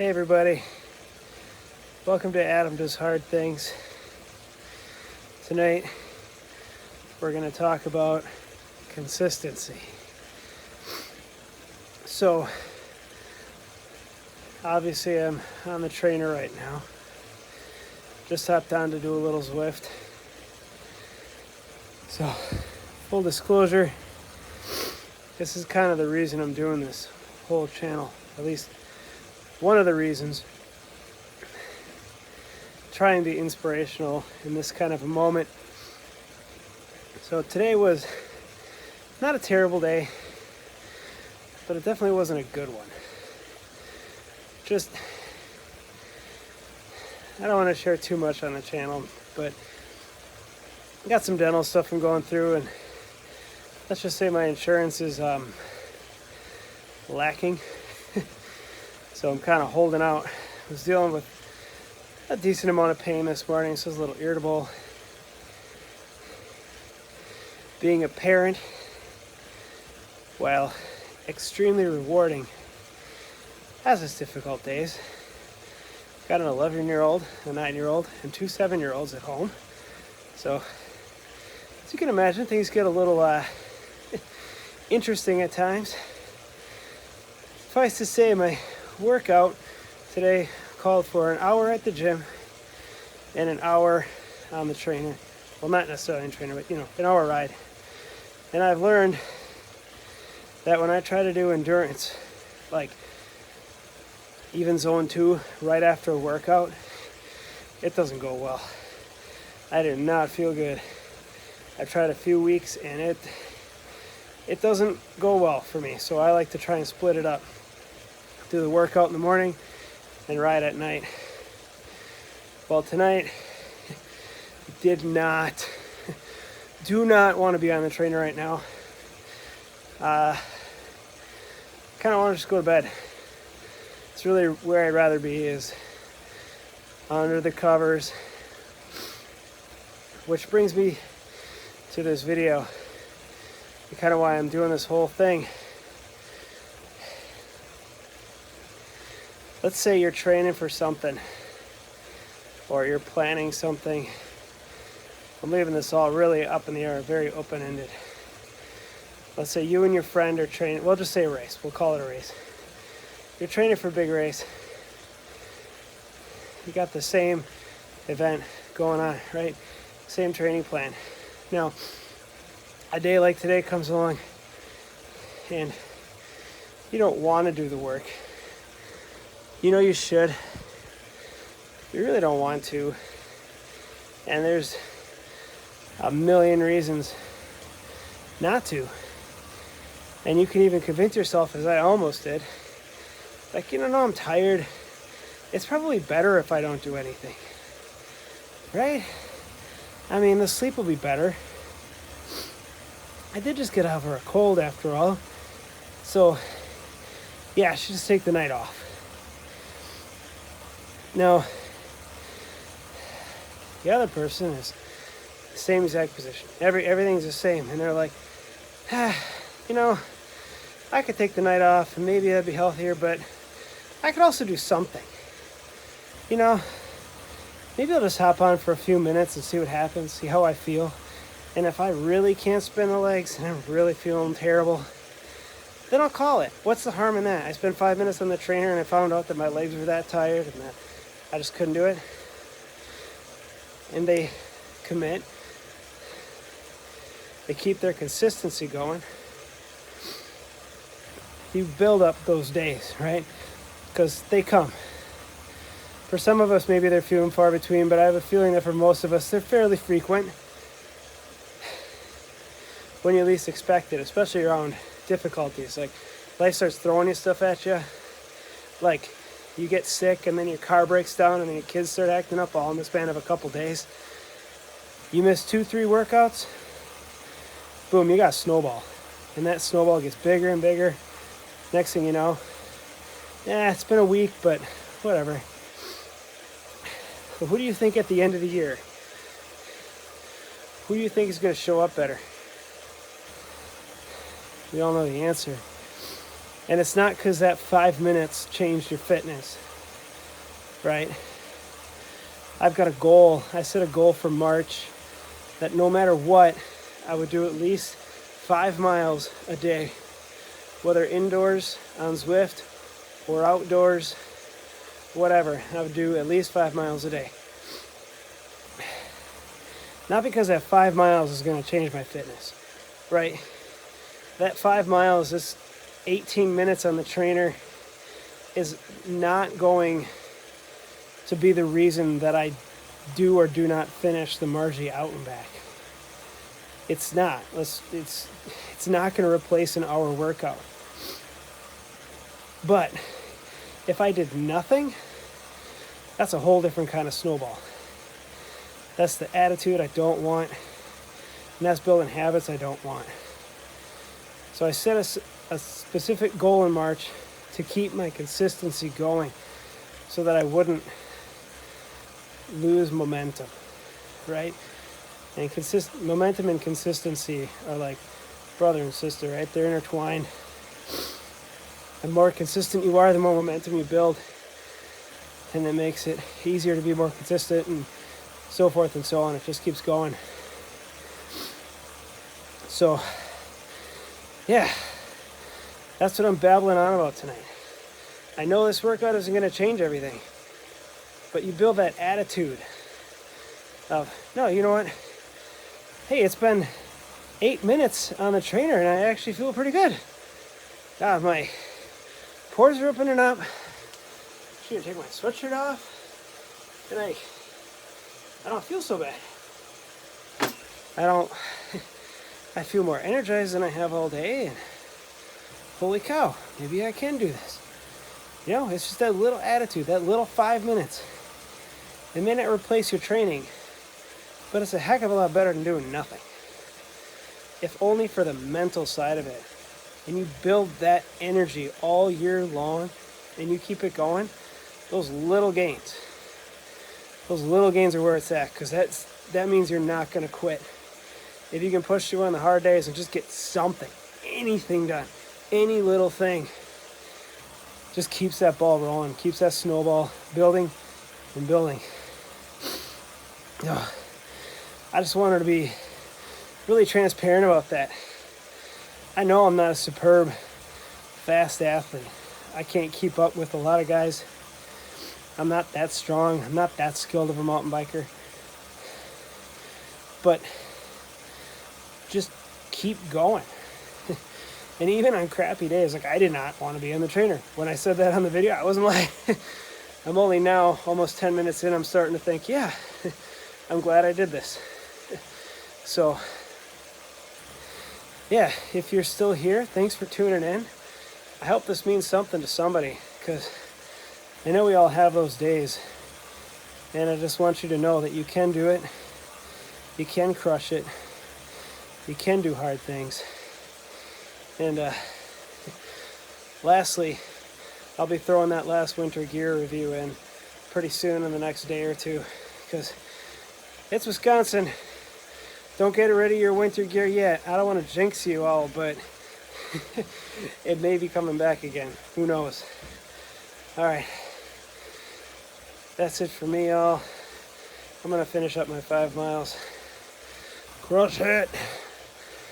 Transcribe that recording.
Hey everybody, welcome to Adam Does Hard Things. Tonight we're going to talk about consistency. So obviously I'm on the trainer right now. Just hopped on to do a little Zwift. So full disclosure, this is kind of the reason I'm doing this whole channel, at least one of the reasons. Try and be inspirational in this kind of a moment. So today was not a terrible day, but it definitely wasn't a good one. Just, I don't want to share too much on the channel, but I got some dental stuff I'm going through, and let's just say my insurance is lacking. So I'm kind of holding out. I was dealing with a decent amount of pain this morning, so I was a little irritable. Being a parent, while extremely rewarding, has its difficult days. Got an 11-year-old, a 9-year-old, and 2 7-year-olds at home. So, as you can imagine, things get a little interesting at times. Suffice to say, my workout today called for an hour at the gym and an hour on the trainer. Well, not necessarily on the trainer, but an hour ride. And I've learned that when I try to do endurance, like even zone 2 right after a workout, it doesn't go well. I do not feel good. I've tried a few weeks and it doesn't go well for me. So I like to try and split it up. Do the workout in the morning and ride at night. Well, tonight, do not want to be on the trainer right now. Kind of want to just go to bed. It's really where I'd rather be, is under the covers. Which brings me to this video, and kind of why I'm doing this whole thing. Let's say you're training for something, or you're planning something. I'm leaving this all really up in the air, very open-ended. Let's say you and your friend are training, we'll just say a race, we'll call it a race. You're training for a big race. You got the same event going on, right? Same training plan. Now, a day like today comes along and you don't want to do the work. You know you should. You really don't want to. And there's a million reasons not to. And you can even convince yourself, as I almost did, like, no, I'm tired. It's probably better if I don't do anything. Right? I mean, the sleep will be better. I did just get over a cold after all. So, yeah, I should just take the night off. Now, the other person is the same exact position. Everything's the same. And they're like, I could take the night off and maybe that'd be healthier, but I could also do something. Maybe I'll just hop on for a few minutes and see what happens, see how I feel. And if I really can't spin the legs and I'm really feeling terrible, then I'll call it. What's the harm in that? I spent 5 minutes on the trainer and I found out that my legs were that tired and that I just couldn't do it. And they commit. They keep their consistency going. You build up those days, right? Because they come. For some of us, maybe they're few and far between, but I have a feeling that for most of us, they're fairly frequent. When you least expect it, especially around difficulties. Like, life starts throwing you stuff at you. Like, you get sick and then your car breaks down and then your kids start acting up all in the span of a couple days. You miss 2-3 workouts, boom, you got a snowball. And that snowball gets bigger and bigger. Next thing you know, it's been a week, but whatever. But who do you think at the end of the year? Who do you think is going to show up better? We all know the answer. And it's not because that 5 minutes changed your fitness. right? I've got a goal. I set a goal for March that no matter what, I would do at least 5 miles a day, whether indoors on Zwift or outdoors, whatever. I would do at least 5 miles a day. Not because that 5 miles is going to change my fitness, right? That 5 miles, this 18 minutes on the trainer is not going to be the reason that I do or do not finish the Margie out and back. It's not. It's not going to replace an hour workout. But if I did nothing, that's a whole different kind of snowball. That's the attitude I don't want, and that's building habits I don't want. So I set a specific goal in March to keep my consistency going so that I wouldn't lose momentum, right? And momentum and consistency are like brother and sister, right? They're intertwined. The more consistent you are, the more momentum you build, and it makes it easier to be more consistent and so forth and so on. It just keeps going. So, yeah, that's what I'm babbling on about tonight. I know this workout isn't going to change everything, but you build that attitude of, no, you know what? Hey, it's been 8 minutes on the trainer and I actually feel pretty good. God, my pores are opening up. I'm just going to take my sweatshirt off and I don't feel so bad. I feel more energized than I have all day, and holy cow, maybe I can do this. You know, it's just that little attitude, that little 5 minutes. It may not replace your training, but it's a heck of a lot better than doing nothing. If only for the mental side of it. And you build that energy all year long, and you keep it going, those little gains are where it's at, because that means you're not going to quit. If you can push through on the hard days and just get something, anything done, any little thing, just keeps that ball rolling, keeps that snowball building and building. I just wanted to be really transparent about that. I know I'm not a superb, fast athlete. I can't keep up with a lot of guys. I'm not that strong. I'm not that skilled of a mountain biker. But just keep going. And even on crappy days, like I did not want to be on the trainer. When I said that on the video, I wasn't like, I'm only now almost 10 minutes in, I'm starting to think, yeah, I'm glad I did this. So, yeah, if you're still here, thanks for tuning in. I hope this means something to somebody, because I know we all have those days, and I just want you to know that you can do it, you can crush it, you can do hard things. And lastly, I'll be throwing that last winter gear review in pretty soon in the next day or two, because it's Wisconsin. Don't get rid of your winter gear yet. I don't want to jinx you all, but it may be coming back again. Who knows? All right. That's it for me, y'all. I'm going to finish up my 5 miles. Crush it.